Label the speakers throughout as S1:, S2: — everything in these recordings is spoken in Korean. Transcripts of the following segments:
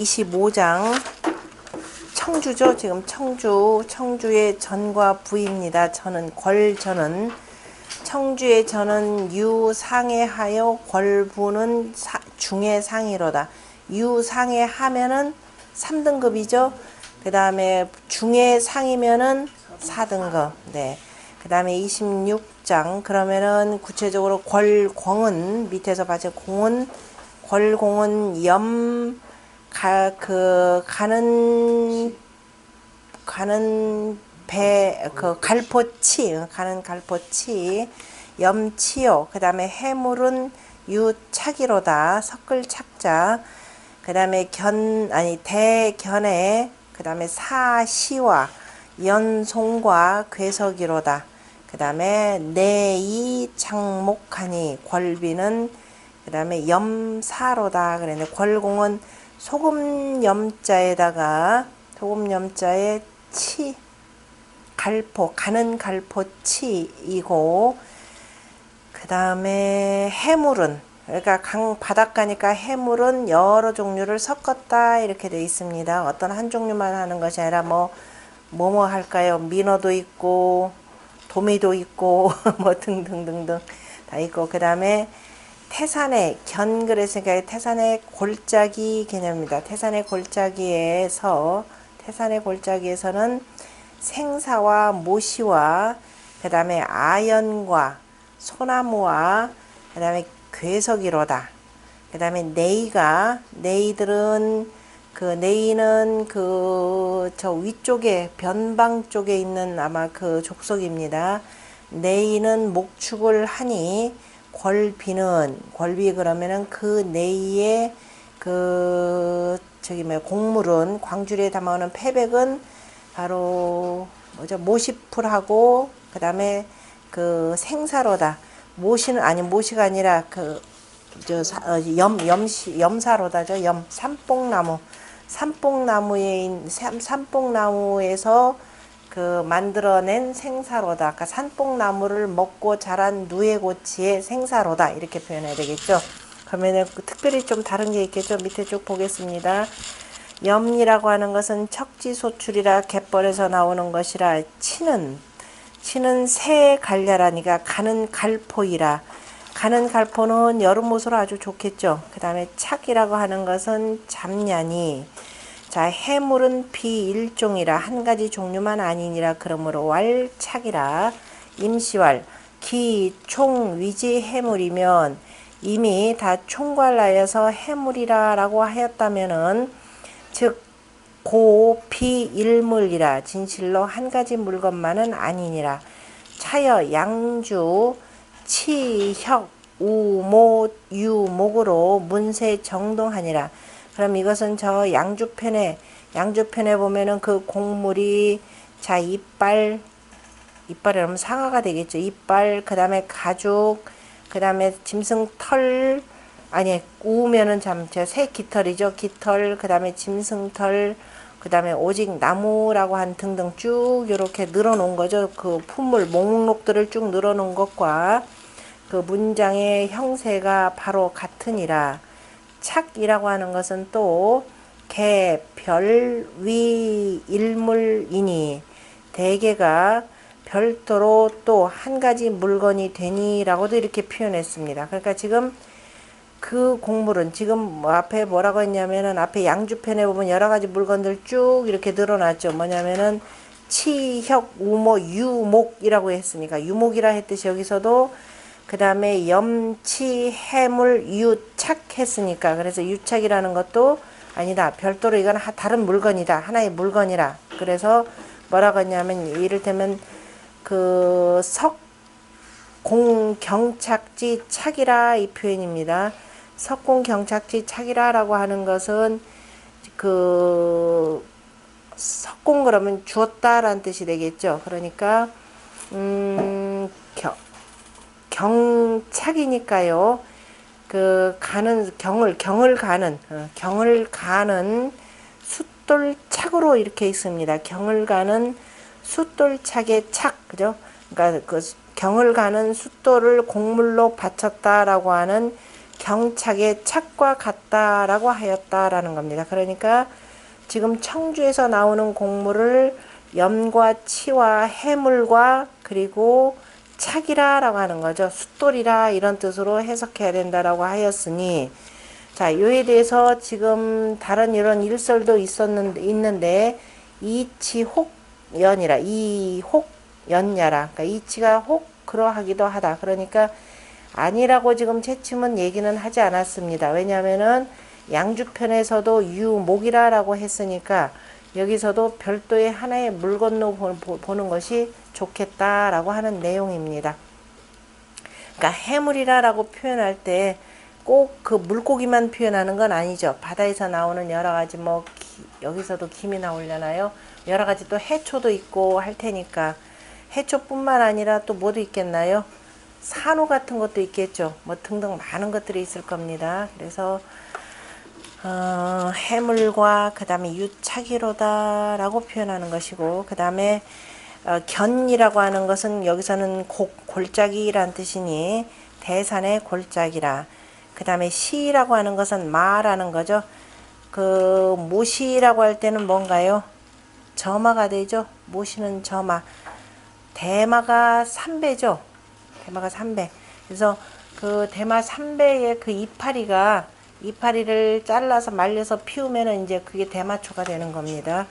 S1: 25장 청주죠. 지금 청주의 전과 부입니다. 저는 궐저는 청주의 저는 유상해하여 궐부는 중해상이로다. 유상해하면은 3등급이죠. 그 다음에 중해상이면은 4등급. 네. 그 다음에 26장 그러면은 구체적으로 궐공은 밑에서 봐서 공은 궐공은 가는 갈포치 염치요. 그 다음에 해물은 유착이로다. 섞을 착자. 그 다음에 대견에 그 다음에 사시와 연송과 괴석이로다. 그 다음에 내이 장목하니 궐비는 그 다음에 염사로다. 그랬는데 궐공은 소금 염자에다가 가는 갈포치이고, 그 다음에 해물은 그러니까 바닷가니까 해물은 여러 종류를 섞었다 이렇게 되어 있습니다. 어떤 한 종류만 하는 것이 아니라 뭐뭐 할까요? 민어도 있고 도미도 있고 뭐 등등등등 다 있고, 그 다음에 태산의 견그랬으니까 태산의 골짜기 개념입니다. 태산의 골짜기에서는 생사와 모시와 그 다음에 아연과 소나무와 그 다음에 괴석이로다. 그 다음에 네이는 저 위쪽에 변방 쪽에 있는 아마 그 족속입니다. 네이는 목축을 하니 궐비 그러면은 그 네이의 곡물은 광주리에 담아오는 패백은 바로 모시풀하고 그 다음에 생사로다. 모시가 아니라 염사로다죠. 산뽕나무에서 만들어낸 생사로다. 아까 산뽕나무를 먹고 자란 누에고치의 생사로다. 이렇게 표현해야 되겠죠. 그러면은 특별히 좀 다른 게 있겠죠. 밑에 쭉 보겠습니다. 염이라고 하는 것은 척지소출이라 갯벌에서 나오는 것이라 치는 새 갈냐라니까 가는 갈포이라. 가는 갈포는 여름옷으로 아주 좋겠죠. 그 다음에 착이라고 하는 것은 잡냐니. 자, 해물은 비일종이라 한 가지 종류만 아니니라. 그러므로 왈착이라. 임시왈 기, 총, 위지, 해물이면 이미 다 총괄하여서 해물이라 라고 하였다면은 즉 고, 비, 일물이라. 진실로 한 가지 물건만은 아니니라. 차여 양주 치, 혁, 우, 모, 유, 목으로 문세 정동하니라. 그럼 이것은 저 양주편에 보면은 그 곡물이 자 이빨이라면 상아가 되겠죠. 이빨, 그 다음에 가죽, 그 다음에 짐승 털, 우면은 새 깃털이죠. 깃털, 그 다음에 짐승 털, 그 다음에 오직 나무라고 한 등등 쭉 이렇게 늘어놓은 거죠. 그 품물 목록들을 쭉 늘어놓은 것과 그 문장의 형세가 바로 같으니라. 착이라고 하는 것은 또 개, 별, 위, 일물이니 대개가 별도로 또 한 가지 물건이 되니라고도 이렇게 표현했습니다. 그러니까 지금 그 곡물은 지금 앞에 뭐라고 했냐면은 앞에 양주편에 보면 여러 가지 물건들 쭉 이렇게 늘어났죠. 뭐냐면은 치, 혁, 우모, 유목이라고 했으니까 유목이라 했듯이 여기서도 그 다음에 염치, 해물, 유착 했으니까 그래서 유착이라는 것도 아니다. 별도로 이건 다른 물건이다. 하나의 물건이라. 그래서 뭐라고 했냐면 이를테면 석공경착지 착이라 이 표현입니다. 석공경착지 착이라 라고 하는 것은 석공 그러면 주었다라는 뜻이 되겠죠. 그러니까 경착이니까요. 경을 가는 숫돌착으로 이렇게 있습니다. 경을 가는 숫돌착의 착, 그죠? 그러니까 경을 가는 숫돌을 곡물로 바쳤다라고 하는 경착의 착과 같다라고 하였다라는 겁니다. 그러니까 지금 청주에서 나오는 곡물을 염과 치와 해물과 그리고 착이라라고 하는 거죠. 숫돌이라 이런 뜻으로 해석해야 된다라고 하였으니, 자, 요에 대해서 지금 다른 이런 일설도 있는데 이치혹연이라, 이혹연야라, 그러니까 이치가 혹 그러하기도 하다. 그러니까 아니라고 지금 채침은 얘기는 하지 않았습니다. 왜냐하면은 양주편에서도 유목이라라고 했으니까 여기서도 별도의 하나의 물 건너 보는 것이 좋겠다라고 하는 내용입니다. 그러니까 해물이라라고 표현할 때 꼭 그 물고기만 표현하는 건 아니죠. 바다에서 나오는 여러 가지 뭐 여기서도 김이 나오려나요? 여러 가지 또 해초도 있고 할 테니까 해초뿐만 아니라 또 뭐도 있겠나요? 산호 같은 것도 있겠죠. 뭐 등등 많은 것들이 있을 겁니다. 그래서 해물과 그 다음에 유착이로다 라고 표현하는 것이고, 그 다음에 견이라고 하는 것은 여기서는 골짜기란 뜻이니 대산의 골짜기라. 그 다음에 시라고 하는 것은 마라는 거죠. 그 모시라고 할 때는 뭔가요? 점화가 되죠. 모시는 점화. 대마가 3배죠. 대마가 3배. 그래서 그 대마 3배의 그 이파리를 잘라서 말려서 피우면은 이제 그게 대마초가 되는 겁니다.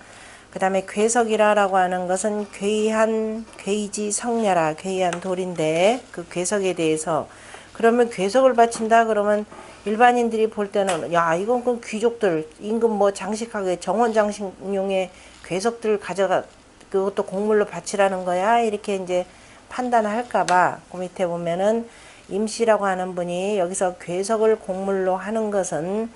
S1: 그 다음에 괴석이라고 하는 것은 괴이지 성냐라, 괴이한 돌인데 그 괴석에 대해서, 그러면 괴석을 바친다 그러면 일반인들이 볼 때는 야, 이건 그 귀족들 임금 뭐 장식하게 정원 장식용의 괴석들 가져가 그것도 곡물로 바치라는 거야, 이렇게 이제 판단할까봐 그 밑에 보면은 임씨라고 하는 분이 여기서 괴석을 곡물로 하는 것은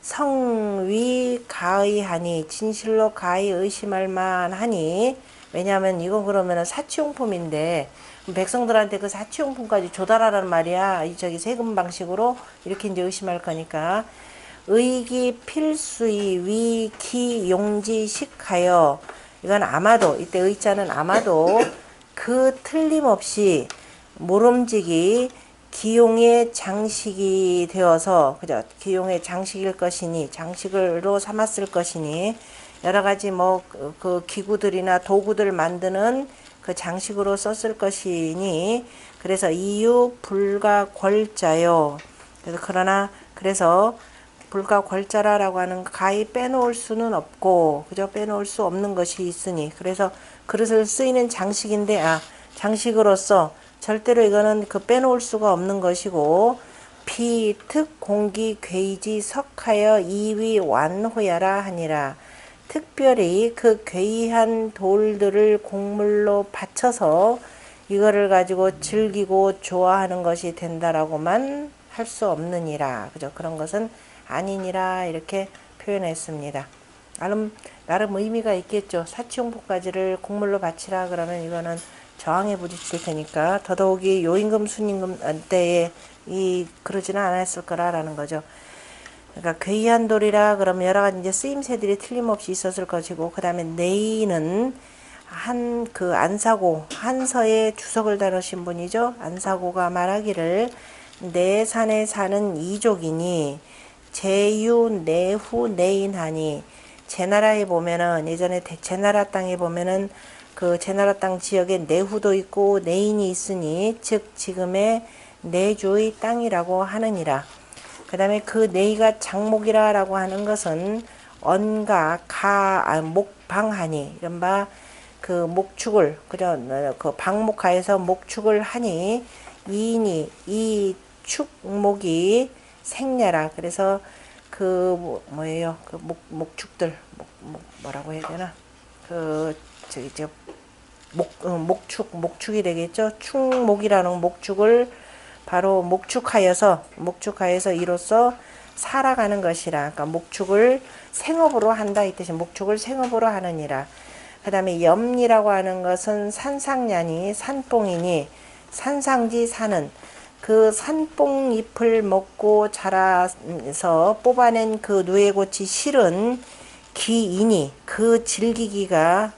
S1: 성위 가의하니, 진실로 가히 의심할 만하니. 왜냐하면 이건 그러면은 사치용품인데 백성들한테 그 사치용품까지 조달하라는 말이야. 저기 세금 방식으로 이렇게 이제 의심할 거니까. 의기 필수이 위기 용지식하여, 이건 아마도, 이때 의자는 아마도 그 틀림없이 모름지기 기용의 장식이 되어서, 그죠? 기용의 장식일 것이니, 장식으로 삼았을 것이니, 여러 가지 뭐 그 기구들이나 도구들 만드는 그 장식으로 썼을 것이니, 그래서 이유 불가궐자요. 그래서 그러나 그래서 불가궐자라라고 하는 가히 빼놓을 수는 없고, 그죠? 빼놓을 수 없는 것이 있으니, 그래서 그릇을 쓰이는 장식인데, 장식으로서 절대로 이거는 그 빼놓을 수가 없는 것이고, 비특 공기 괴이지 석하여 이위 완호야라 하니라. 특별히 그 괴이한 돌들을 곡물로 바쳐서 이거를 가지고 즐기고 좋아하는 것이 된다라고만 할 수 없느니라. 그죠? 그런 것은 아니니라 이렇게 표현했습니다. 나름 의미가 있겠죠. 사치용품까지를 곡물로 바치라 그러면 이거는 저항에 부딪힐 테니까 더더욱이 요임금 순임금 때에 그러지는 않았을 거라라는 거죠. 그러니까 괴이한 돌이라 그러면 여러 가지 이제 쓰임새들이 틀림없이 있었을 것이고, 그 다음에 내인은 그 안사고, 한서의 주석을 다루신 분이죠. 안사고가 말하기를 내 산에 사는 이족이니 제유 내후 내인하니, 제나라에 보면은 예전에 제나라 땅에 보면은 그 제나라 땅 지역에 내후도 있고 내인이 있으니, 즉 지금의 내주의 땅이라고 하느니라. 그 다음에 그 내이가 장목이라고 하는 것은 언가 목방하니, 이른바 그 목축을, 그죠? 그 방목하에서 목축을 하니, 이 축목이 생냐라. 그래서 그 뭐예요? 그 목축들 뭐라고 해야 되나? 그 목축이 되겠죠. 축목이라는 목축을 바로 목축하여서 이로써 살아가는 것이라. 그러니까 목축을 생업으로 한다 이 뜻이, 목축을 생업으로 하느니라. 그 다음에 염리라고 하는 것은 산상냐니, 산뽕이니, 산상지 사는 그 산뽕잎을 먹고 자라서 뽑아낸 그 누에고치 실은 기이니, 그 즐기기가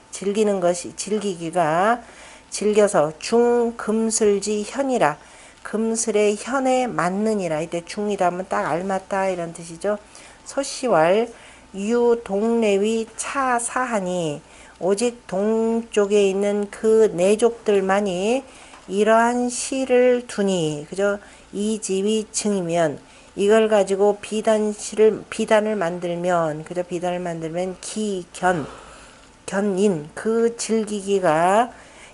S1: 즐겨서 중금슬지 현이라. 금슬의 현에 맞느니라. 이때 중이다 하면 딱 알맞다 이런 뜻이죠. 소시왈 유동래위 차사하니 오직 동쪽에 있는 그 내족들만이 이러한 시를 두니 그죠? 이지위 증이면 이걸 가지고 비단을 만들면 그죠? 비단을 만들면 견인 그 즐기기가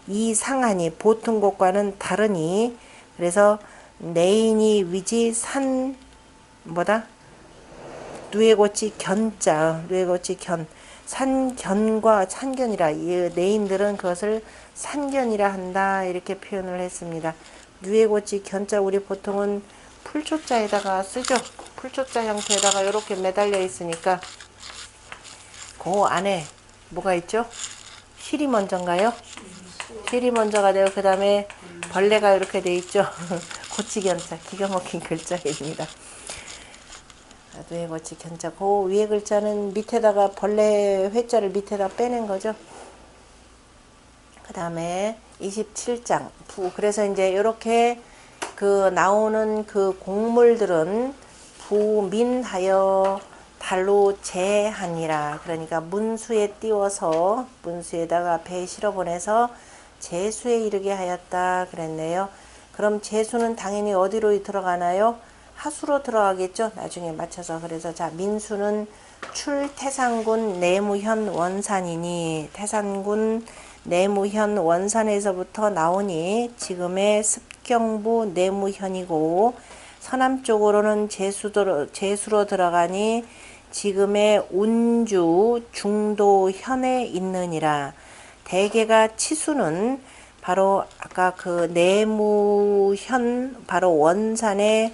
S1: 이상하니 보통 것과는 다르니 그래서 내인이 위지 산 뭐다? 누에고치 견자 누에고치 견 산견과 산견이라 이 내인들은 그것을 산견이라 한다 이렇게 표현을 했습니다. 누에고치 견자 우리 보통은 풀초자에다가 쓰죠. 풀초자 형태에다가 이렇게 매달려 있으니까 그 안에 뭐가 있죠? 실이 먼저인가요? 실이 먼저가 되고 그 다음에 벌레가 이렇게 돼 있죠. 고치견자 기가 막힌 글자입니다. 누에고치 견자 그 위에 글자는 밑에다가 벌레 회자를 밑에다 빼낸 거죠. 그 다음에 27장 그래서 이제 이렇게 그 나오는 그 곡물들은 부민하여 달로 제하니라. 그러니까 문수에 띄워서 문수에다가 배에 실어 보내서 제수에 이르게 하였다 그랬네요. 그럼 제수는 당연히 어디로 들어가나요? 하수로 들어가겠죠. 나중에 맞춰서. 그래서 자 민수는 출태산군 내무현 원산이니 태산군 내무현 원산에서부터 나오니 지금의 습경부 내무현이고 서남쪽으로는 제수로 들어가니 지금의 운주 중도현에 있느니라. 대개가 치수는 바로 아까 그 내무현 바로 원산의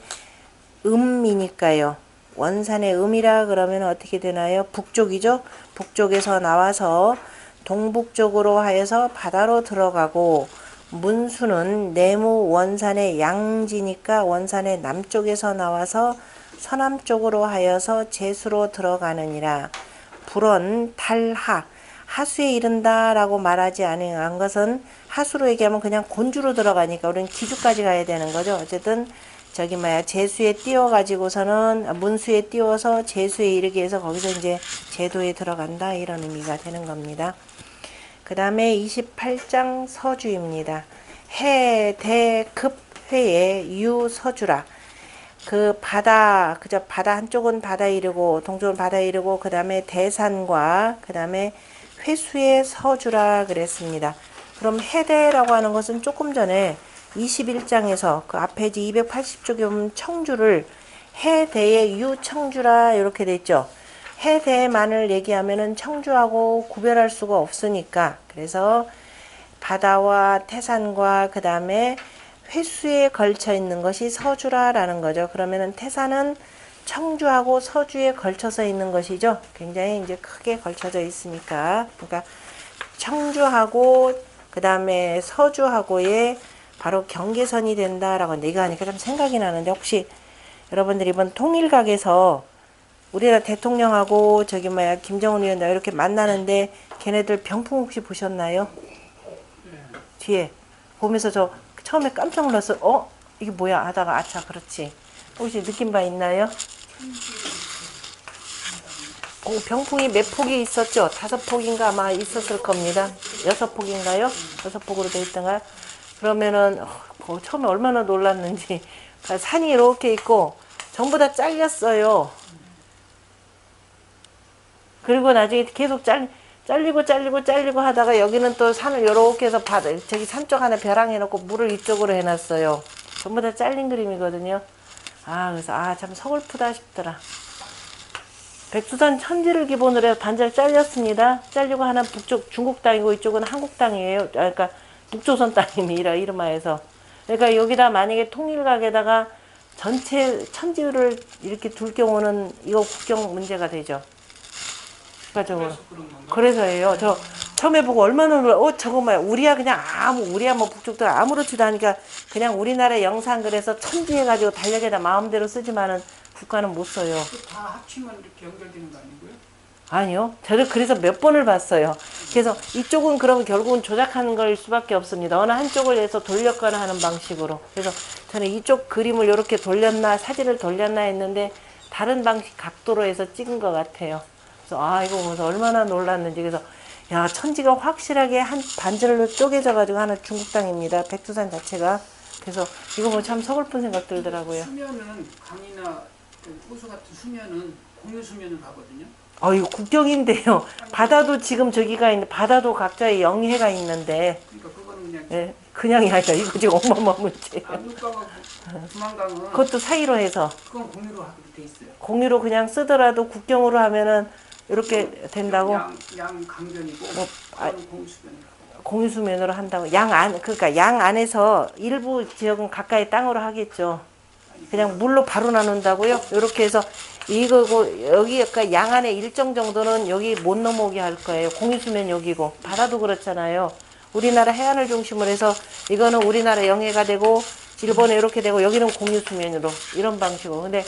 S1: 음이니까요. 원산의 음이라 그러면 어떻게 되나요? 북쪽이죠. 북쪽에서 나와서 동북쪽으로 하여서 바다로 들어가고 문수는 내무 원산의 양지니까 원산의 남쪽에서 나와서 서남쪽으로 하여서 제수로 들어가느니라. 불언 탈하 하수에 이른다 라고 말하지 않은 것은 하수로 얘기하면 그냥 곤주로 들어가니까 우리는 기주까지 가야 되는 거죠. 어쨌든 저기 제수에 띄워 가지고서는 문수에 띄워서 제수에 이르게 해서 거기서 이제 제도에 들어간다 이런 의미가 되는 겁니다. 그 다음에 28장 서주입니다. 해, 대, 급, 회에 유서주라. 그 바다, 그저 바다 한쪽은 바다 이르고 동쪽은 바다 이르고 그 다음에 대산과 그 다음에 회수의 서주라 그랬습니다. 그럼 해대라고 하는 것은 조금 전에 21장에서 그 앞에 280쪽에 보면 청주를 해대의 유청주라 이렇게 돼 있죠. 해대만을 얘기하면은 청주하고 구별할 수가 없으니까 그래서 바다와 태산과 그 다음에 회수에 걸쳐 있는 것이 서주라라는 거죠. 그러면은 태산은 청주하고 서주에 걸쳐서 있는 것이죠. 굉장히 이제 크게 걸쳐져 있으니까 그러니까 청주하고 그 다음에 서주하고의 바로 경계선이 된다라고 내가 하니까 좀 생각이 나는데 혹시 여러분들 이번 통일각에서 우리나라 대통령하고 저기 김정은 위원장 이렇게 만나는데 걔네들 병풍 혹시 보셨나요? 뒤에 보면서 저 처음에 깜짝 놀랐어. 이게 뭐야 하다가 아차 그렇지. 혹시 느낀 바 있나요? 병풍이 몇 폭이 있었죠? 5폭인가 아마 있었을 겁니다. 6폭인가요? 6폭으로 되어 있던가요? 그러면은 처음에 얼마나 놀랐는지 산이 이렇게 있고 전부 다 잘렸어요. 그리고 나중에 계속 잘리고 하다가 여기는 또 산을 이렇게 해서 저기 산 쪽 하나 벼랑 해놓고 물을 이쪽으로 해놨어요. 전부 다 잘린 그림이거든요. 그래서 참 서글프다 싶더라. 백두산 천지를 기본으로 해서 반절 잘렸습니다. 잘리고 하나는 북쪽 중국 땅이고 이쪽은 한국 땅이에요. 그러니까 북조선 땅입니다. 이름하여서. 그러니까 여기다 만약에 통일각에다가 전체 천지를 이렇게 둘 경우는 이거 국경 문제가 되죠. 국가적으로. 그래서예요. 저 처음에 보고 얼마나 저거 뭐야 우리야 그냥 우리야 뭐 북쪽도 아무렇지도 않으니까 그냥 우리나라 영상 그래서 천지 해가지고 달력에다 마음대로 쓰지만은 국가는 못 써요.
S2: 다 합치면 이렇게 연결되는 거 아니고요?
S1: 아니요. 저를 그래서 몇 번을 봤어요. 그래서 이쪽은 그럼 결국은 조작하는 걸 수밖에 없습니다. 어느 한쪽을 해서 돌렸거나 하는 방식으로. 그래서 저는 이쪽 그림을 이렇게 돌렸나 사진을 돌렸나 했는데 다른 방식 각도로 해서 찍은 것 같아요. 그래서 아 이거 보면서 얼마나 놀랐는지. 그래서 야 천지가 확실하게 한 반절로 쪼개져 가지고 하는 중국 땅입니다. 백두산 자체가. 그래서 이거 보면 참 서글픈 생각 들더라고요.
S2: 수면은 강이나 호수 같은 수면은 공유 수면을 가거든요.
S1: 이거 국경인데요. 바다도 지금 저기가 있는 바다도 각자의 영해가 있는데.
S2: 그러니까 그거는 그냥
S1: 예, 그냥이 아니라 이거 지금 어마어마한 문제예요.
S2: 압록강하고 두만강은
S1: 그것도 사이로 해서
S2: 그건 공유로 하게 돼 있어요.
S1: 공유로 그냥 쓰더라도 국경으로 하면은 이렇게 된다고.
S2: 양 강변이고 그건 공유 수면이라고.
S1: 공유수면으로 한다고. 그러니까 양 안에서 일부 지역은 가까이 땅으로 하겠죠. 그냥 물로 바로 나눈다고요. 이렇게 해서 이거고 여기 그러니까 양 안에 일정 정도는 여기 못 넘어오게 할 거예요. 공유수면 여기고 바다도 그렇잖아요. 우리나라 해안을 중심으로 해서 이거는 우리나라 영해가 되고 일본에 이렇게 되고 여기는 공유수면으로 이런 방식으로. 근데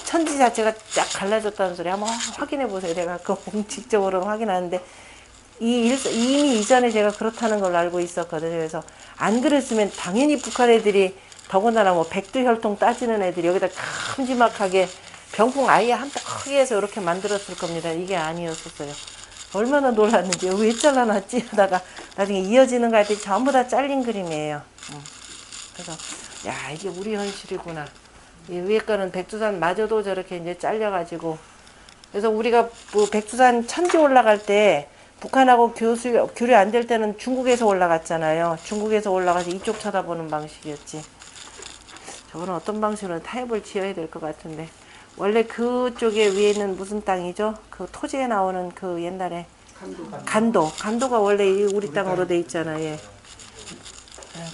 S1: 천지 자체가 쫙 갈라졌다는 소리 한번 확인해 보세요. 내가 그 공식적으로는 확인하는데 이미 이전에 제가 그렇다는 걸 알고 있었거든요. 그래서 안 그랬으면 당연히 북한 애들이 더군다나 뭐 백두혈통 따지는 애들이 여기다 큼지막하게 병풍 아예 한폭 크게 해서 이렇게 만들었을 겁니다. 이게 아니었었어요. 얼마나 놀랐는지 왜 잘라놨지 하다가 나중에 이어지는 거 할 때 전부 다 잘린 그림이에요. 그래서 야 이게 우리 현실이구나. 이 위에 거는 백두산 마저도 저렇게 이제 잘려가지고. 그래서 우리가 뭐 백두산 천지 올라갈 때 북한하고 교류 안 될 때는 중국에서 올라갔잖아요. 중국에서 올라가서 이쪽 쳐다보는 방식이었지. 저거는 어떤 방식으로 타협을 지어야 될 것 같은데. 원래 그쪽에 위에는 무슨 땅이죠? 그 토지에 나오는 그 옛날에 간도가 원래 우리 땅으로 돼 있잖아요. 예.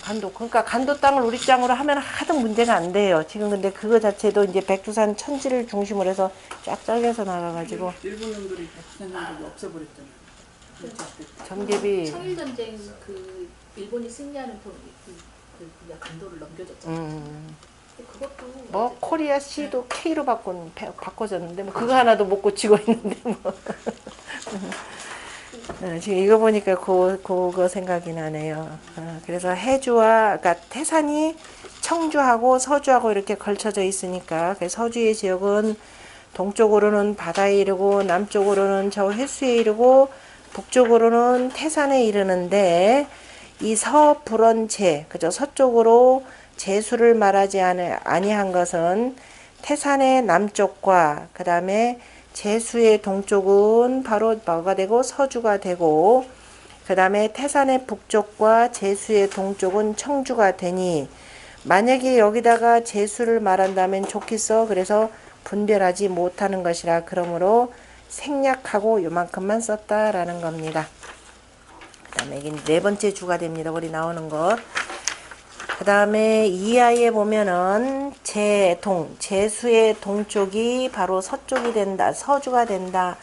S1: 간도. 그러니까 간도 땅을 우리 땅으로 하면 하등 문제가 안 돼요. 지금 근데 그거 자체도 이제 백두산 천지를 중심으로 해서 쫙 잘려서 나가가지고.
S2: 일본 놈들이 백두산 놈들이 없애버렸잖아요.
S1: 정계비.
S3: 청일전쟁 그 일본이 승리하는 간도를 넘겨줬잖아요. 그것도
S1: 뭐 코리아 C도 K로 바꿔졌는데 뭐 그거 하나도 못 고치고 있는데 뭐. 지금 이거 보니까 그거 생각이 나네요. 그래서 해주와 그러니까 태산이 청주하고 서주하고 이렇게 걸쳐져 있으니까 서주의 지역은 동쪽으로는 바다에 이르고 남쪽으로는 저 해수에 이르고 북쪽으로는 태산에 이르는데 이 서불언체 그죠 서쪽으로 제수를 말하지 아니한 것은 태산의 남쪽과 그 다음에 제수의 동쪽은 바로 뭐가 되고 서주가 되고 그 다음에 태산의 북쪽과 제수의 동쪽은 청주가 되니 만약에 여기다가 제수를 말한다면 좋겠어. 그래서 분별하지 못하는 것이라 그러므로 생략하고 요만큼만 썼다라는 겁니다. 그 다음에 이게 네 번째 주가 됩니다. 우리 나오는 것. 그 다음에 이하에 보면은 제수의 동쪽이 바로 서쪽이 된다. 서주가 된다.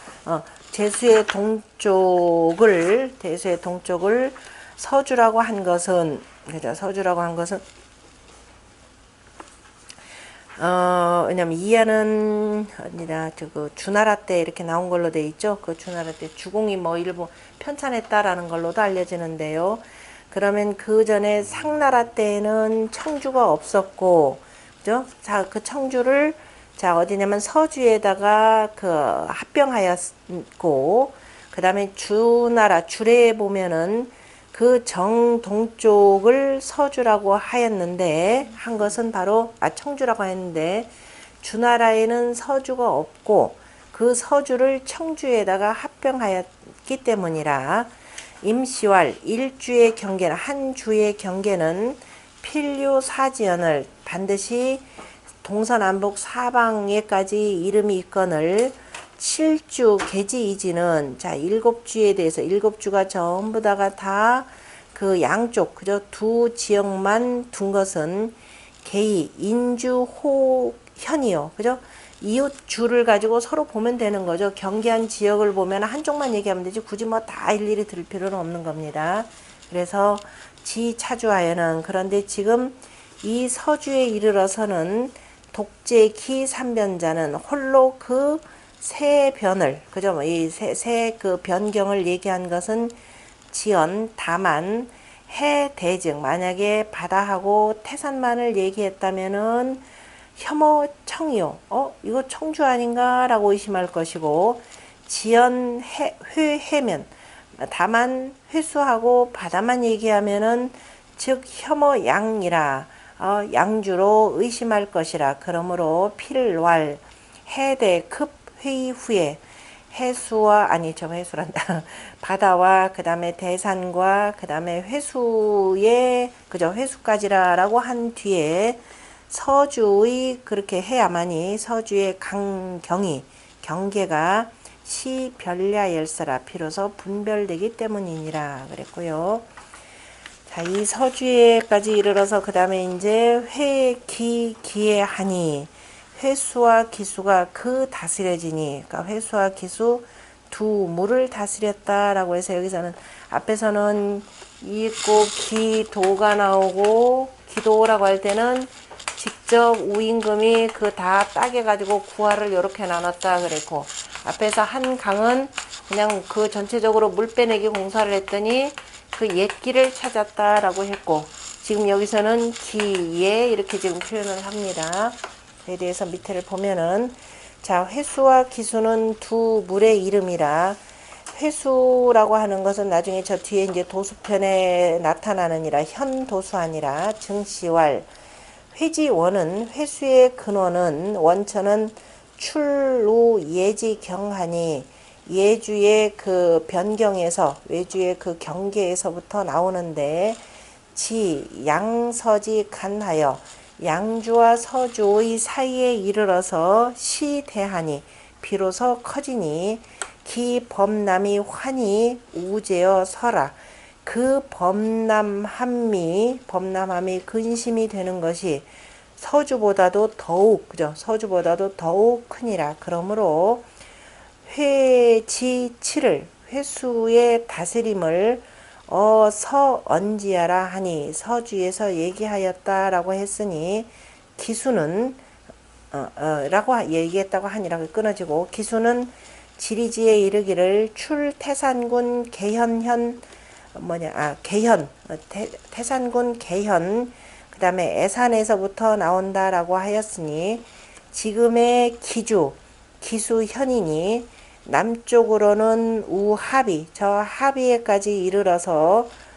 S1: 제수의 동쪽을 서주라고 한 것은 그죠? 서주라고 한 것은 왜냐면 이하는 어디다 그 주나라 때 이렇게 나온 걸로 돼 있죠. 그 주나라 때 주공이 뭐 일본 편찬했다라는 걸로도 알려지는데요. 그러면 그 전에 상나라 때에는 청주가 없었고, 그죠? 자, 그 청주를 어디냐면 서주에다가 그 합병하였고, 그 다음에 주례에 보면은 그 정동쪽을 서주라고 하였는데, 한 것은 바로, 청주라고 했는데, 주나라에는 서주가 없고, 그 서주를 청주에다가 합병하였기 때문이라, 임시왈 일주의 경계는 한 주의 경계는 필요사지연을 반드시 동서남북 사방에까지 이름이 있거늘 7주 계지이지는 자 7주에 대해서 7주가 전부 다가 다 그 양쪽 그저 두 지역만 둔 것은 개의 인주호현이요. 그죠? 이웃 주를 가지고 서로 보면 되는 거죠. 경계한 지역을 보면 한쪽만 얘기하면 되지 굳이 뭐 다 일일이 들을 필요는 없는 겁니다. 그래서 지차주하여는 그런데 지금 이 서주에 이르러서는 독재기 삼변자는 홀로 그 세 변을 그죠? 이 세 그 변경을 얘기한 것은 지연, 다만, 해, 대즉. 만약에 바다하고 태산만을 얘기했다면은 혐오, 청이요. 이거 청주 아닌가? 라고 의심할 것이고, 지연, 해면. 다만, 회수하고 바다만 얘기하면은 즉 혐오 양이라 양주로 의심할 것이라. 그러므로 필왈 해대 급 회의 후에 해수와 회수란다. 바다와 그 다음에 대산과 그 다음에 회수의 그죠 회수까지라라고 한 뒤에 서주의 그렇게 해야만이 서주의 경계가 시별야열사라 비로소 분별되기 때문이니라 그랬고요. 자, 이 서주에까지 이르러서 그 다음에 이제 기에하니 회수와 기수가 그 다스려지니, 그러니까 회수와 기수 두 무를 다스렸다라고 해서 여기서는 앞에서는 있고 기도가 나오고 기도라고 할 때는 직접 우임금이 그 다 따게 가지고 구하를 이렇게 나눴다 그랬고, 앞에서 한 강은 그냥 그 전체적으로 물 빼내기 공사를 했더니 그 옛길을 찾았다라고 했고, 지금 여기서는 기에 이렇게 지금 표현을 합니다. 에 대해서 밑에를 보면은, 자, 회수와 기수는 두 물의 이름이라. 회수라고 하는 것은 나중에 저 뒤에 이제 도수편에 나타나느니라. 현도수 아니라 증시왈. 회지원은 회수의 근원은 원천은 출루 예지경하니 예주의 그 변경에서 외주의 그 경계에서부터 나오는데, 지 양서지 간하여 양주와 서주의 사이에 이르러서 시대하니 비로소 커지니 기 범람이 환히 우제어 서라. 그 범람함이 근심이 되는 것이 서주보다도 더욱 그죠 서주보다도 더욱 크니라. 그러므로 회지치를 회수의 다스림을 서언지하라 하니 서주에서 얘기하였다라고 했으니, 기수는 라고 얘기했다고 하니라 끊어지고, 기수는 지리지에 이르기를 출태산군 개현 태산군 개현 그 다음에 애산에서부터 나온다라고 하였으니, 지금의 기수현이니 남쪽으로는 우하비 저 하비에까지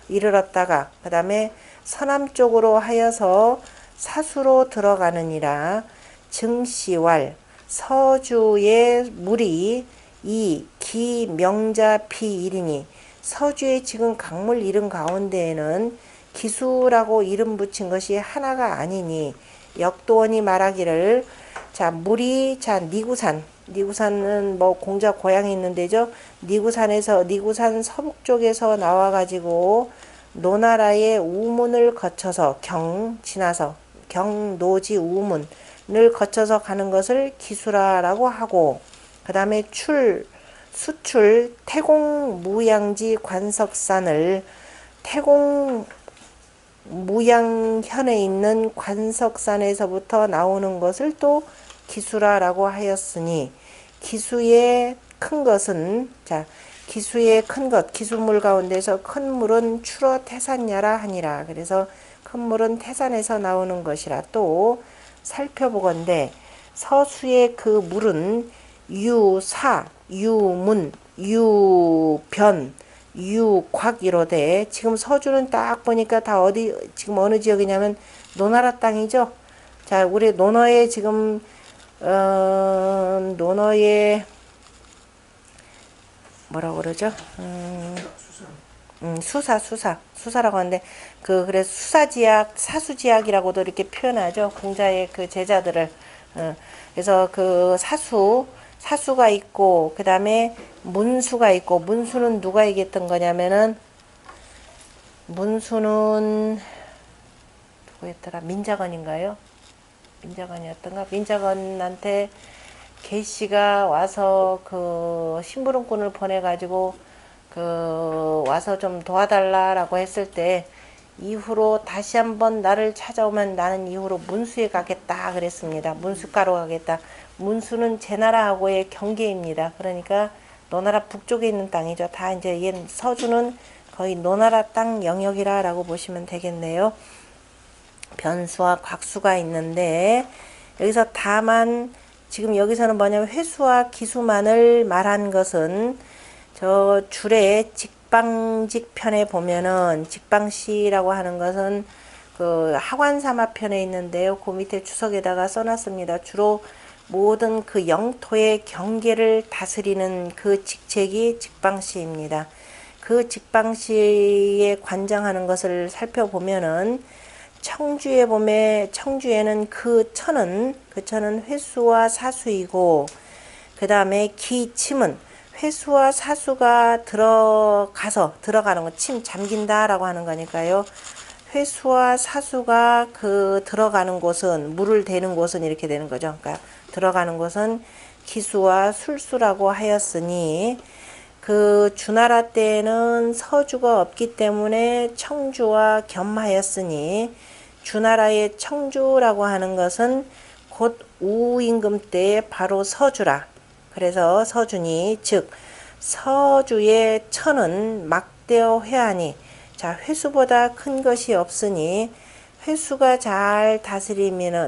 S1: 이르렀다가 그 다음에 서남쪽으로 하여서 사수로 들어가느니라. 증시왈 서주의 물이 이 기명자 피일이니, 서주의 지금 강물 이름 가운데에는 기수라고 이름 붙인 것이 하나가 아니니, 역도원이 말하기를, 자, 물이, 자, 니구산은 뭐 공자 고향이 있는 데죠. 니구산 서북 쪽에서 나와가지고 노나라의 우문을 거쳐서 지나서 경노지 우문을 거쳐서 가는 것을 기수라라고 하고, 그 다음에 수출 태공 무양지 관석산을 태공 무양현에 있는 관석산에서부터 나오는 것을 또 기수라라고 하였으니, 기수의 큰 것은, 자, 기수의 큰 것, 기수물 가운데서 큰 물은 출어 태산야라 하니라. 그래서 큰 물은 태산에서 나오는 것이라. 또 살펴보건대 서수의 그 물은 유사, 유문, 유변, 유곽이로되, 지금 서주는 딱 보니까 다 지금 어느 지역이냐면 노나라 땅이죠. 자, 우리 논어에 지금 논어에 뭐라고 그러죠? 수사라고 하는데, 그래서 수사지약, 사수지약이라고도 이렇게 표현하죠. 공자의 그 제자들을. 그래서 그 사수가 있고, 그 다음에 문수가 있고, 문수는 누가 얘기했던 거냐면은, 문수는 누구였더라? 민자건인가요? 민자건이었던가? 민자건한테 개씨가 와서 그 심부름꾼을 보내가지고 와서 좀 도와달라라고 했을 때, 이후로 다시 한번 나를 찾아오면 나는 이후로 문수에 가겠다 그랬습니다. 문수가로 가겠다. 문수는 제 나라하고의 경계입니다. 그러니까 노나라 북쪽에 있는 땅이죠. 다 이제 서주는 거의 노나라 땅 영역이라고 보시면 되겠네요. 변수와 곽수가 있는데 여기서 다만 지금 여기서는 뭐냐면 회수와 기수만을 말한 것은 저 줄의 직방직 편에 보면은 직방시라고 하는 것은 그 하관사마 편에 있는데요. 그 밑에 주석에다가 써놨습니다. 주로 모든 그 영토의 경계를 다스리는 그 직책이 직방시입니다. 그 직방시에 관장하는 것을 살펴보면은 청주에 보면 청주에는 그 천은 회수와 사수이고 그 다음에 기침은 회수와 사수가 들어가는 거, 침 잠긴다라고 하는 거니까요. 회수와 사수가 그 들어가는 곳은 물을 대는 곳은 이렇게 되는 거죠. 그러니까 들어가는 곳은 기수와 술수라고 하였으니 그 주나라 때에는 서주가 없기 때문에 청주와 겸하였으니 주나라의 청주라고 하는 것은 곧 우임금 때에 바로 서주라. 그래서 서주니 즉 서주의 천은 막대어 회하니 자 회수보다 큰 것이 없으니 회수가 잘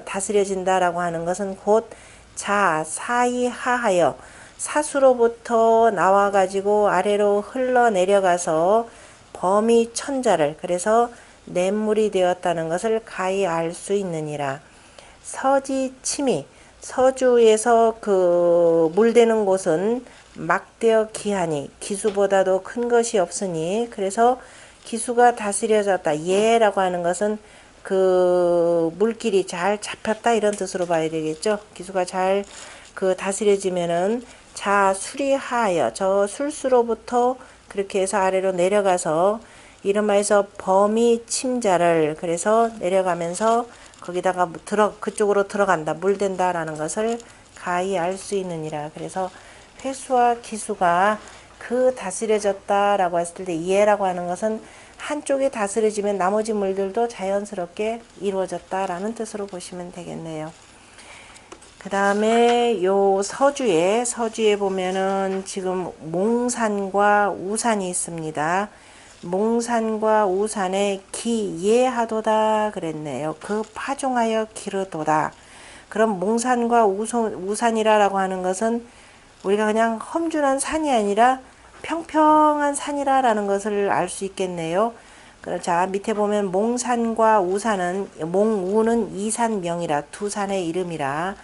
S1: 다스려진다라고 하는 것은 곧 자 사이하하여 사수로부터 나와가지고 아래로 흘러내려가서 범위 천자를 그래서 냇물이 되었다는 것을 가히 알 수 있느니라. 서지침이 서주에서 그 물대는 곳은 막대어 기하니 기수보다도 큰 것이 없으니 그래서 기수가 다스려졌다. 예라고 하는 것은 그 물길이 잘 잡혔다 이런 뜻으로 봐야 되겠죠. 기수가 잘 그 다스려지면은 자 수리하여 저 술수로부터 그렇게 해서 아래로 내려가서 이름하여서 범위 침자를 그래서 내려가면서 거기다가 그쪽으로 들어간다 물된다라는 것을 가히 알 수 있느니라. 그래서 회수와 기수가 그 다스려졌다라고 했을 때 이해라고 하는 것은 한쪽이 다스려지면 나머지 물들도 자연스럽게 이루어졌다라는 뜻으로 보시면 되겠네요. 그 다음에 요 서주에 보면은 지금 몽산과 우산이 있습니다. 몽산과 우산에 기예하도다 그랬네요. 그 파종하여 기르도다. 그럼 몽산과 우산이라고 하는 것은 우리가 그냥 험준한 산이 아니라 평평한 산이라는 것을 알 수 있겠네요. 자 밑에 보면 몽산과 우산은 몽우는 이산명이라 두 산의 이름이라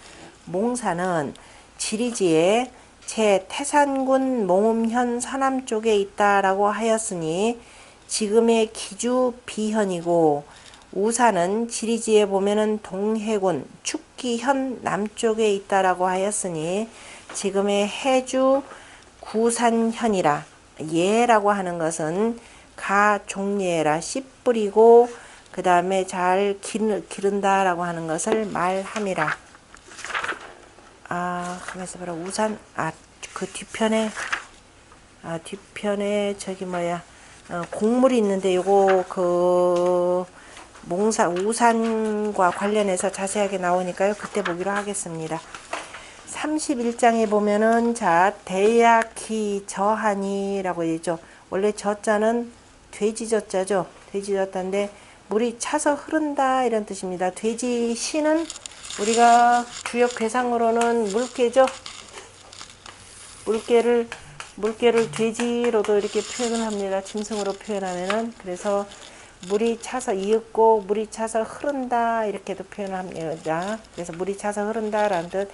S1: 몽산은 지리지에 제 태산군 몽음현 서남 쪽에 있다라고 하였으니 지금의 기주 비현이고 우산은 지리지에 보면은 동해군 축기현 남쪽에 있다라고 하였으니 지금의 해주 구산현이라 예라고 하는 것은 가종예라 씨 뿌리고 그 다음에 잘 기른다라고 하는 것을 말함이라. 가만있어 봐라. 우산 그 뒤편에 저기 뭐야 곡물이 있는데 요거 그 우산과 관련해서 자세하게 나오니까요. 그때 보기로 하겠습니다. 31장에 보면은 자 대야기 저하니라고 되죠. 원래 저자는 돼지저자죠. 돼지저자인데 물이 차서 흐른다 이런 뜻입니다. 돼지시는 우리가 주역 괴상으로는 물개죠. 물개를 돼지로도 이렇게 표현을 합니다. 짐승으로 표현하면은 그래서 물이 차서 이윽고 물이 차서 흐른다 이렇게도 표현을 합니다. 그래서 물이 차서 흐른다라는 뜻.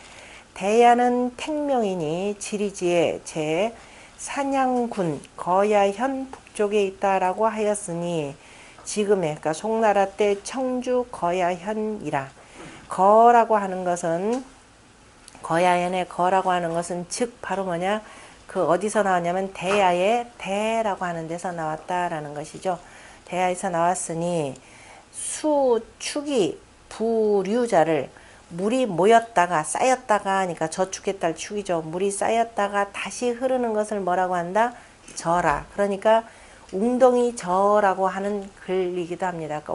S1: 대야는 택명이니 지리지에 제 산양군 거야현 북쪽에 있다라고 하였으니 지금의 그러니까 송나라 때 청주 거야현이라. 거라고 하는 것은 거야현의 거라고 하는 것은 즉 바로 뭐냐 그 어디서 나왔냐면 대야의 대라고 하는 데서 나왔다라는 것이죠. 대야에서 나왔으니 수축이 부류자를 물이 모였다가 쌓였다가 하니까 저축의 딸 축이죠. 물이 쌓였다가 다시 흐르는 것을 뭐라고 한다? 저라. 그러니까 웅덩이 저라고 하는 글이기도 합니다. 그러니까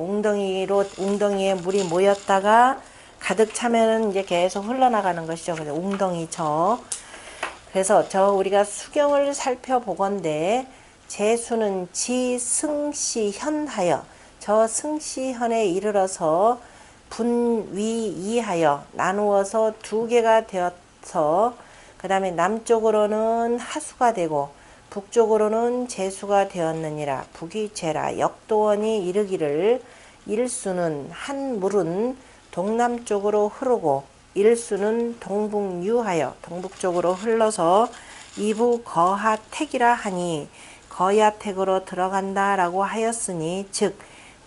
S1: 웅덩이에 물이 모였다가 가득 차면은 이제 계속 흘러나가는 것이죠. 그래서 웅덩이 저. 그래서 우리가 수경을 살펴보건대 제수는 지승시현하여 저 승시현에 이르러서 분위이하여 나누어서 두 개가 되어서 그 다음에 남쪽으로는 하수가 되고 북쪽으로는 제수가 되었느니라. 북이 제라. 역도원이 이르기를 일수는 한 물은 동남쪽으로 흐르고 일수는 동북유하여 동북쪽으로 흘러서 이부 거하택이라 하니 거야택으로 들어간다라고 하였으니 즉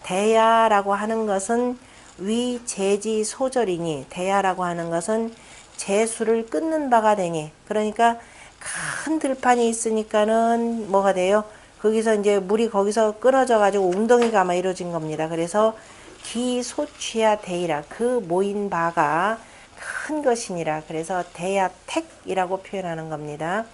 S1: 대야라고 하는 것은 위제지 소절이니 대야라고 하는 것은 제수를 끊는 바가 되니 그러니까 큰 들판이 있으니까는 뭐가 돼요? 거기서 이제 물이 거기서 끊어져 가지고 웅덩이가 아마 이루어진 겁니다. 그래서 기소취야 대이라 그 모인 바가 큰 것이니라. 그래서 대야택이라고 표현하는 겁니다.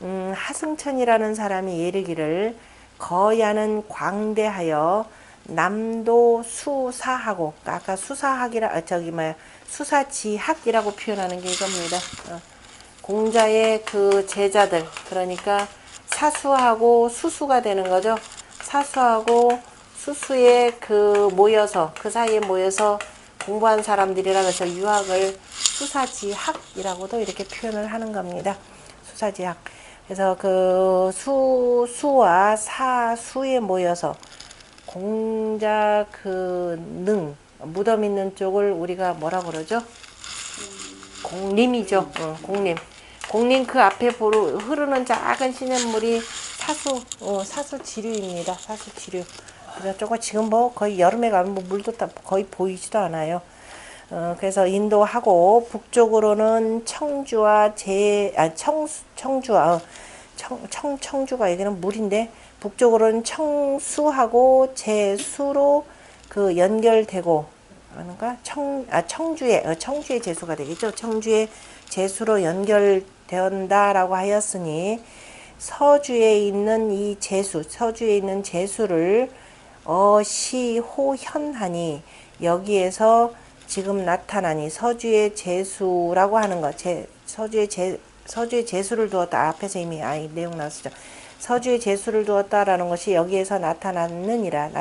S1: 하승천이라는 사람이 이르기를 거야는 광대하여 남도 수사하고 아까 수사학이라 수사지학이라고 표현하는 게 이겁니다. 공자의 그 제자들 그러니까 사수하고 수수가 되는 거죠. 사수하고 수수에 그 모여서 그 사이에 모여서 공부한 사람들이라 그래서 유학을 수사지학이라고도 이렇게 표현을 하는 겁니다. 수사지학. 그래서 그 수와 사수에 모여서 공자 그 무덤 있는 쪽을 우리가 뭐라 그러죠? 공림이죠. 공림. 공림 그 앞에 흐르는 작은 시냇물이 사수지류입니다. 사수지류. 그래서 조금 지금 뭐 거의 여름에 가면 뭐 물도 거의 보이지도 않아요. 그래서 인도하고 북쪽으로는 청주와 청주가 여기는 물인데 북쪽으로는 청수하고 제수로 그 연결되고 그러니까 청주의 제수가 되겠죠. 청주의 제수로 연결된다라고 하였으니 서주에 있는 제수를 어시호현하니 여기에서 지금 나타나니 서주의 제수라고 하는 것. 서주의 제수를 두었다. 앞에서 이미 내용 나왔죠. 서주의 제수를 두었다라는 것이 여기에서 나타나느니라.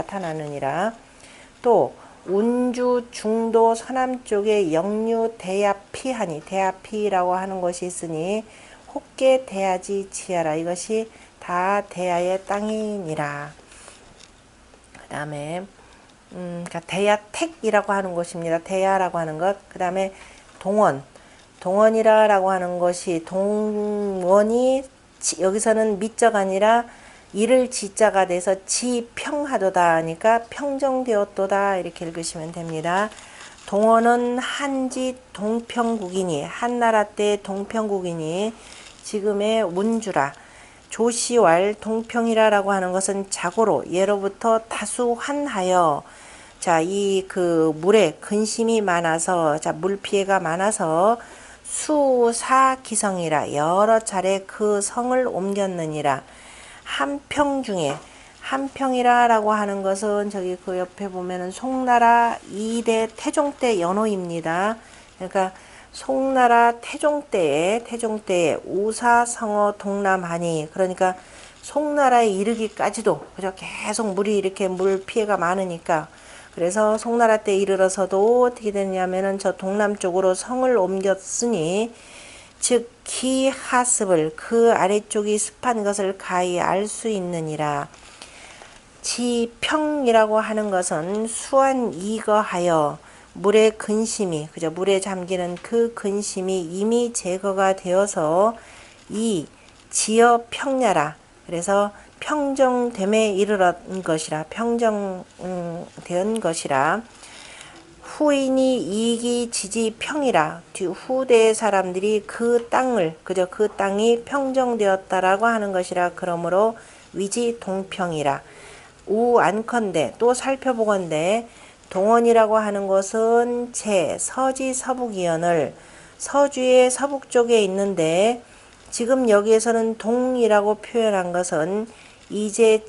S1: 또 운주 중도 서남 쪽에 영유 대야피하니 대야피라고 하는 것이 있으니 혹계 대야지 지하라. 이것이 다 대야의 땅이니라. 그 다음에 그러니까 대야택이라고 하는 곳입니다. 대야라고 하는 것. 그 다음에 동원이라고 하는 것이 동원이 여기서는 미자가 아니라 이를 지자가 돼서 지평하도다 하니까 평정되었도다 이렇게 읽으시면 됩니다. 동원은 한지 동평국이니 한나라 때 동평국이니 지금의 운주라. 조시왈 동평이라라고 하는 것은 자고로 예로부터 다수한하여 이 그 물에 근심이 많아서 물 피해가 많아서 수사기성이라 여러 차례 그 성을 옮겼느니라. 한평 중에 한평이라라고 하는 것은 저기 그 옆에 보면은 송나라 2대 태종 때 연호입니다. 그러니까 송나라 태종 때에 우사성어 동남하니 그러니까 송나라에 이르기까지도 그저 계속 물이 이렇게 물 피해가 많으니까 그래서 송나라 때 이르러서도 어떻게 됐냐면은 저 동남쪽으로 성을 옮겼으니 즉 기하습을 그 아래쪽이 습한 것을 가히 알 수 있느니라. 지평이라고 하는 것은 수한 이거하여 물의 근심이 물에 잠기는 그 근심이 이미 제거가 되어서 이 지어 평야라. 그래서 평정됨에 이르렀는 것이라. 평정된 것이라. 후인이 이기 지지 평이라. 후대의 사람들이 그 땅을 그 땅이 평정되었다라고 하는 것이라. 그러므로 위지 동평이라. 우안컨대 또 살펴보건대 동원이라고 하는 것은 서지 서북이언을 서주의 서북 쪽에 있는데 지금 여기에서는 동이라고 표현한 것은 이제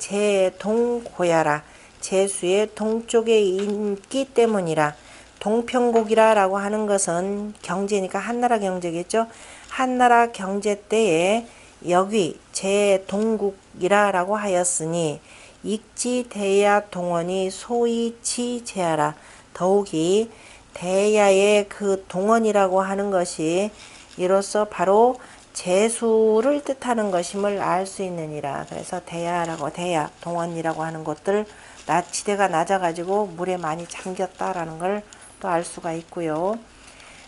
S1: 동고야라. 제수의 동쪽에 있기 때문이라. 동평국이라고 하는 것은 경제니까 한나라 경제겠죠. 한나라 경제 때에 여기 제동국이라라고 하였으니 익지 대야 동원이 소이치 제하라. 더욱이 대야의 그 동원이라고 하는 것이 이로써 바로 제수를 뜻하는 것임을 알 수 있느니라. 그래서 대야라고 대야 동원이라고 하는 것들 지대가 낮아가지고 물에 많이 잠겼다라는 걸 또 알 수가 있고요.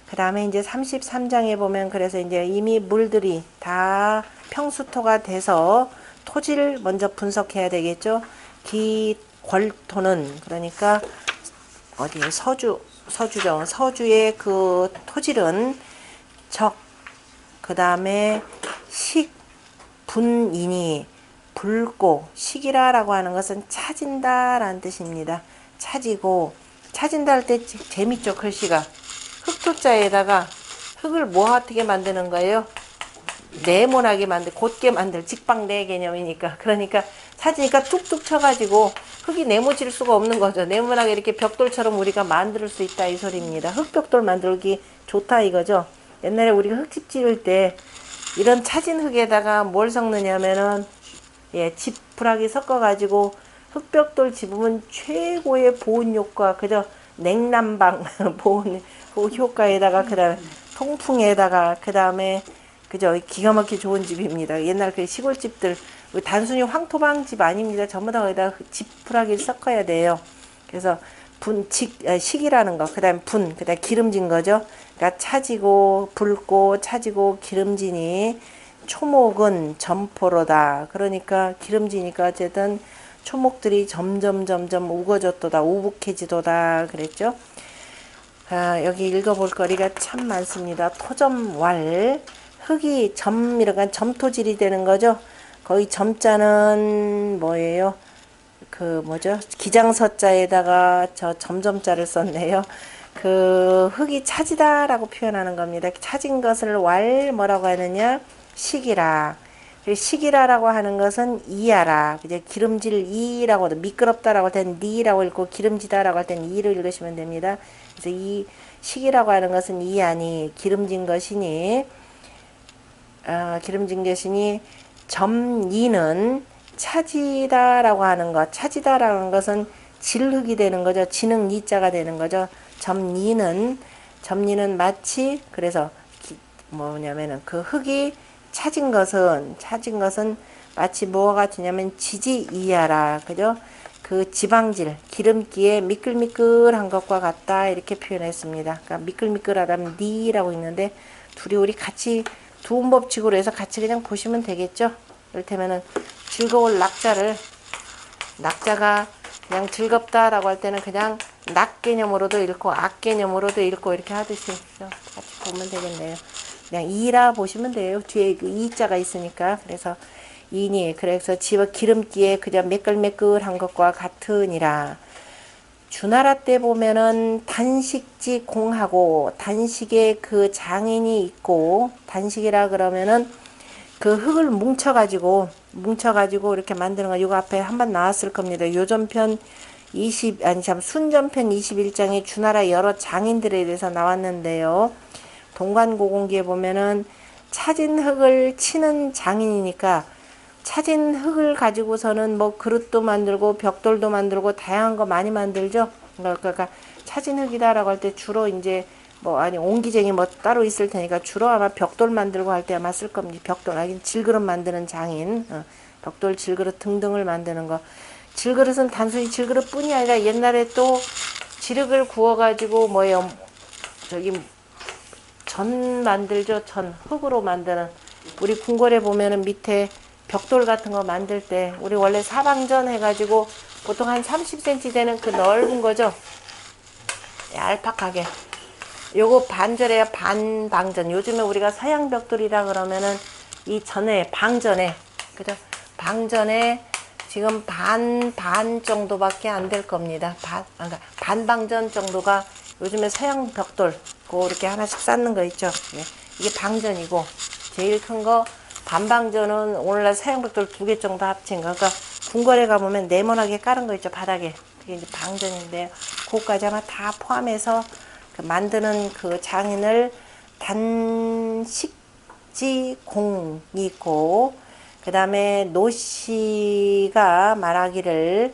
S1: 그 다음에 이제 33장에 보면 그래서 이제 이미 물들이 다 평수토가 돼서 토지를 먼저 분석해야 되겠죠. 기궐토는 그러니까 어디 서주죠. 서주의 그 토질은 적, 그 다음에 식, 분이니 붉고 식이라라고 하는 것은 차진다라는 뜻입니다. 차지고 차진다 할 때 재밌죠. 글씨가 흑토자에다가 흙을 뭐 어떻게 만드는 거예요? 네모나게 곧게 만들 직방네 개념이니까. 그러니까 차지니까 툭툭 쳐가지고 흙이 네모질 수가 없는 거죠. 네모나게 이렇게 벽돌처럼 우리가 만들 수 있다 이 소리입니다. 흙벽돌 만들기 좋다 이거죠. 옛날에 우리가 흙집 지을 때 이런 차진 흙에다가 뭘 섞느냐면은 지푸라기 섞어가지고 흙벽돌 집으면 최고의 보온 효과, 그저 냉난방 보온 효과에다가 그다음에 통풍에다가 그다음에 그저 기가 막히게 좋은 집입니다. 옛날 그 시골집들 단순히 황토방 집 아닙니다. 전부 다 거기다 지푸라기를 섞어야 돼요. 그래서 식이라는 거, 그다음에 그다음에 기름진 거죠. 그러니까 차지고 붉고 차지고 기름지니 초목은 점포로다. 그러니까 기름지니까 어쨌든 초목들이 점점 우거졌도다, 우북해지도다 그랬죠. 여기 읽어볼 거리가 참 많습니다. 토점왈 흙이 이렇게 점토질이 되는 거죠. 거의 점자는 뭐예요? 기장서자에다가 저 점점자를 썼네요. 그 흙이 차지다라고 표현하는 겁니다. 차진 것을 뭐라고 하느냐? 식이라. 식이라라고 하는 것은 이하라. 이제 기름질 이라고 미끄럽다라고 할 때는 니라고 읽고 기름지다라고 할 때는 이를 읽으시면 됩니다. 그래서 이 식이라고 하는 것은 이하니 기름진 것이니 점니는 차지다라고 하는 것. 차지다라는 것은 질흙이 되는 거죠. 지능 니자가 되는 거죠. 점니는 마치 그래서 뭐냐면은 그 흙이 차진 것은 마치 뭐와 같으냐면 지지 이하라. 그죠? 그 지방질, 기름기에 미끌미끌한 것과 같다. 이렇게 표현했습니다. 그러니까 미끌미끌하다면 니라고 있는데 둘이 우리 같이 두음법칙으로 해서 같이 그냥 보시면 되겠죠? 이를테면은 즐거울 낙자가 그냥 즐겁다라고 할 때는 그냥 낙 개념으로도 읽고 악 개념으로도 읽고 이렇게 하듯이 같이 보면 되겠네요. 그냥 이라 보시면 돼요. 뒤에 그 이자가 있으니까. 그래서 이니 그래서 기름기에 그저 매끌매끌한 것과 같으니라. 주나라 때 보면은 단식지 공하고 단식에 그 장인이 있고 단식이라 그러면은 그 흙을 뭉쳐가지고 이렇게 만드는 거. 이거 앞에 한번 나왔을 겁니다. 순전편 21장에 주나라 여러 장인들에 대해서 나왔는데요. 동관고공기에 보면은 차진 흙을 치는 장인이니까 차진 흙을 가지고서는 뭐 그릇도 만들고 벽돌도 만들고 다양한 거 많이 만들죠. 그러니까 차진 흙이다라고 할 때 주로 이제 옹기쟁이 따로 있을 테니까 주로 아마 벽돌 만들고 할 때 아마 쓸 겁니다. 질그릇 만드는 장인, 벽돌 질그릇 등등을 만드는 거. 질그릇은 단순히 질그릇뿐이 아니라 옛날에 또 지륵을 구워가지고 전 만들죠. 흙으로 만드는. 우리 궁궐에 보면은 밑에 벽돌 같은 거 만들 때 우리 원래 사방전 해가지고 보통 한 30cm 되는 그 넓은 거죠. 얄팍하게. 요거 반절이에요. 반방전. 요즘에 우리가 서양 벽돌이라 그러면은 이 방전에 그죠? 방전에 지금 반 정도밖에 안 될 겁니다. 그러니까 반방전 정도가 요즘에 서양 벽돌 이렇게 하나씩 쌓는 거 있죠. 이게 방전이고 제일 큰 거 반방전은 오늘날 서양 벽돌 2개 정도 합친 거. 그러니까 궁궐에 가보면 네모나게 깔은 거 있죠. 바닥에. 그게 이제 방전인데요. 그거까지 아마 다 포함해서 만드는 그 장인을 지공이 있고, 그 다음에 노씨가 말하기를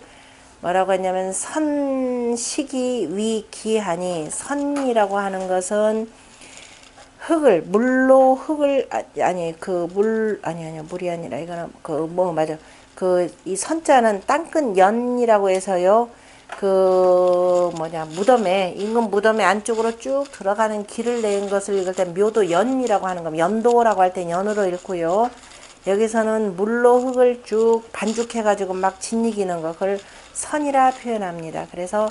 S1: 뭐라고 했냐면 선식이 위기하니, 선이라고 하는 것은 흙을 물로 흙을 아니 물이 아니라 이거는 맞아, 그 이 선자는 땅끝 연이라고 해서요, 무덤에, 인근 무덤에 안쪽으로 쭉 들어가는 길을 낸 것을 읽을 때 묘도 연이라고 하는 겁니다. 연도라고 할 때 연으로 읽고요. 여기서는 물로 흙을 쭉 반죽해가지고 막 짓이기는 거, 그걸 선이라 표현합니다. 그래서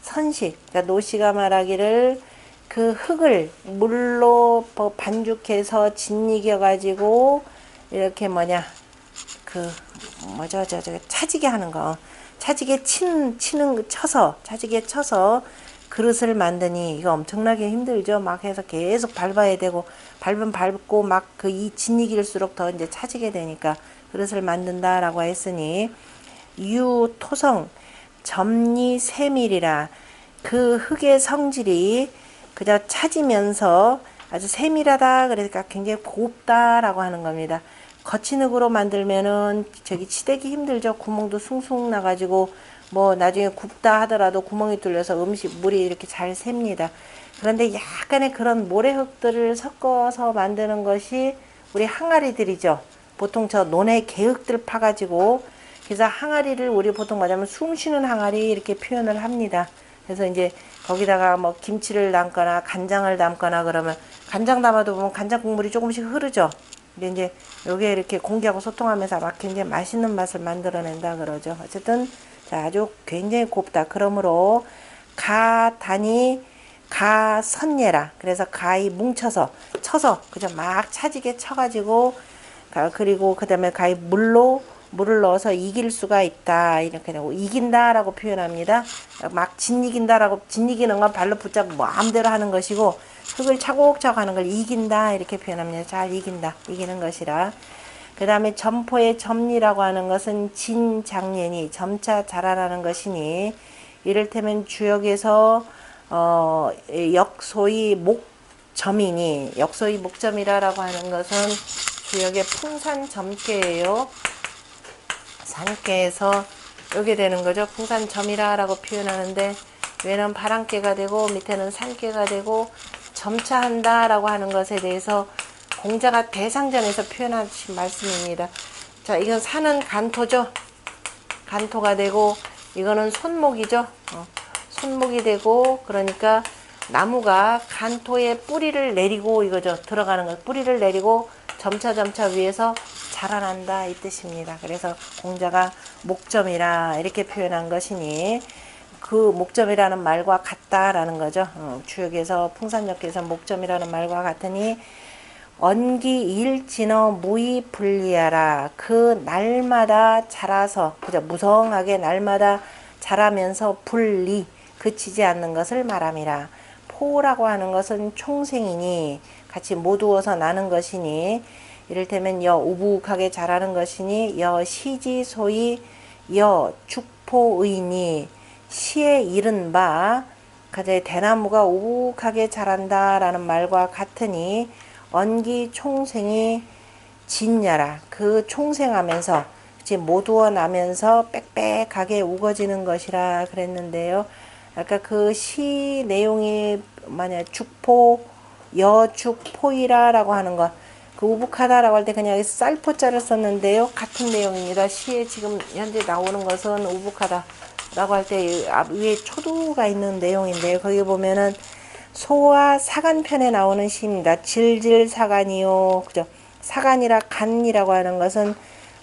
S1: 선식, 그러니까 노씨가 말하기를 그 흙을 물로 반죽해서 짓이겨가지고 이렇게 차지게 하는 거, 차지게 차지게 쳐서 그릇을 만드니, 이거 엄청나게 힘들죠. 막 해서 계속 밟아야 되고, 밟고 막 이 짓이길수록 더 이제 차지게 되니까 그릇을 만든다라고 했으니, 유토성 점리 세밀이라, 그 흙의 성질이 그저 차지면서 아주 세밀하다, 그러니까 굉장히 곱다라고 하는 겁니다. 거친 흙으로 만들면은 저기 치대기 힘들죠. 구멍도 숭숭 나가지고 나중에 굽다 하더라도 구멍이 뚫려서 물이 이렇게 잘 셉니다. 그런데 약간의 그런 모래흙들을 섞어서 만드는 것이 우리 항아리들이죠. 보통 저 논에 개흙들 파가지고, 그래서 항아리를 우리 보통 말하면 숨 쉬는 항아리 이렇게 표현을 합니다. 그래서 이제 거기다가 김치를 담거나 간장을 담거나 그러면, 간장 담아도 보면 간장 국물이 조금씩 흐르죠. 근데 이제 요게 이렇게 공기하고 소통하면서 막 굉장히 맛있는 맛을 만들어낸다 그러죠. 어쨌든 아주 굉장히 곱다. 그러므로 가단이 가선예라. 그래서 가이 쳐서 그죠, 막 차지게 쳐가지고, 그리고 그 다음에 가이 물을 넣어서 이길 수가 있다, 이렇게 되고, 이긴다라고 표현합니다. 막 짓이기는 건 발로 붙잡고 마음대로 하는 것이고, 흙을 차곡차곡 하는 걸 이긴다 이렇게 표현합니다. 잘 이기는 것이라. 그 다음에 점포의 점리라고 하는 것은 진장년이 점차 자라나는 것이니, 이를테면 주역에서 역소의 목점이니, 역소의 목점이라고 하는 것은 주역의 풍산점괘예요. 산괘에서 여게 되는 거죠. 풍산점이라고 표현하는데, 위에는 바람개가 되고 밑에는 산개가 되고 점차한다라고 하는 것에 대해서 공자가 대상전에서 표현하신 말씀입니다. 자, 이건 산은 간토죠. 간토가 되고, 이거는 손목이죠. 손목이 되고, 그러니까 나무가 간토에 뿌리를 내리고 이거죠. 들어가는 거. 뿌리를 내리고 점차 위에서 자라난다 이 뜻입니다. 그래서 공자가 목점이라 이렇게 표현한 것이니, 그 목점이라는 말과 같다라는 거죠. 주역에서 풍산역에서 목점이라는 말과 같으니, 언기 일진어 무이 분리하라. 그 날마다 자라서, 그죠, 무성하게 날마다 자라면서 그치지 않는 것을 말함이라. 포라고 하는 것은 총생이니, 같이 모두어서 나는 것이니, 이를테면 우북하게 자라는 것이니, 시지소이 축포의니, 시에 이른 바, 대나무가 우북하게 자란다라는 말과 같으니, 언기 총생이 진야라. 그 총생하면서, 모두어 나면서 빽빽하게 우거지는 것이라 그랬는데요. 아까 그 시 내용이 만약 축포이라라고 하는 것, 그 우북하다라고 할 때 그냥 쌀포자를 썼는데요. 같은 내용입니다. 시에 지금 현재 나오는 것은 우북하다라고 할 때 위에 초두가 있는 내용인데요. 거기 보면은 소와 사간편에 나오는 시입니다. 질질사간이요. 그죠? 사간이라 간이라고 하는 것은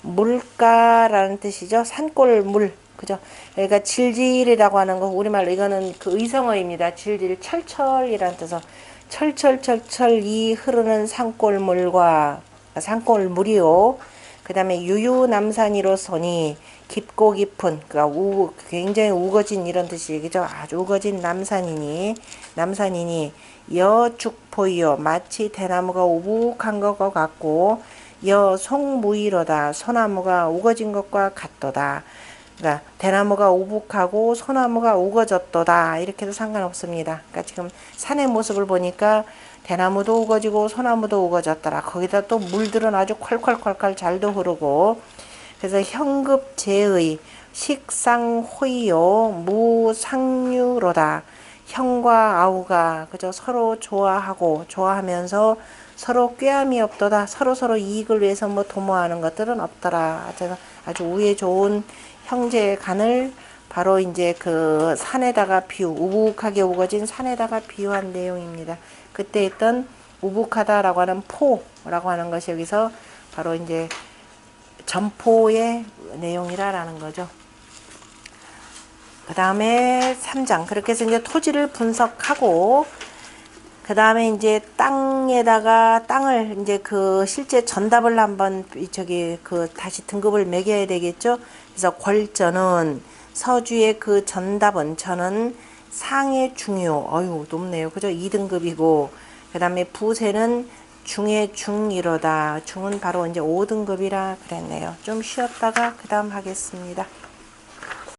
S1: 물가라는 뜻이죠. 산골물. 그죠? 그러니까 질질이라고 하는 거, 우리말로 이거는 그 의성어입니다. 질질, 철철이라는 뜻으로, 철철철철 이 흐르는 산골물과, 산골물이요. 그 다음에 유유남산이로서니, 깊고 깊은, 그러니까 굉장히 우거진 이런 뜻이죠. 아주 우거진 남산이니 여축포이요. 마치 대나무가 우북한 것과 같고, 송무이로다. 소나무가 우거진 것과 같도다. 그러니까 대나무가 우북하고 소나무가 우거졌도다. 이렇게 해도 상관없습니다. 그러니까 지금 산의 모습을 보니까 대나무도 우거지고 소나무도 우거졌더라. 거기다 또 물들은 아주 콸콸콸콸 잘도 흐르고. 그래서 형급제의 식상호이요 무상류로다. 형과 아우가 그저 서로 좋아하고 좋아하면서 서로 꾀함이 없도다. 서로 이익을 위해서 뭐 도모하는 것들은 없더라. 아주 우애 좋은 형제 간을 바로 이제 그 산에다가 우북하게 우거진 산에다가 비유한 내용입니다. 그때 했던 우북하다라고 하는 포라고 하는 것이 여기서 바로 이제 점포의 내용이라는 거죠. 그 다음에 3장. 그렇게 해서 이제 토지를 분석하고, 그 다음에 이제 땅을 이제 그 실제 전답을 한번 다시 등급을 매겨야 되겠죠. 그래서 궐전은 서주의 그 전답은 저는 상의 중요, 높네요. 그죠? 2등급이고, 그 다음에 부세는 중의 중이로다. 중은 바로 이제 5등급이라 그랬네요. 좀 쉬었다가 그 다음 하겠습니다.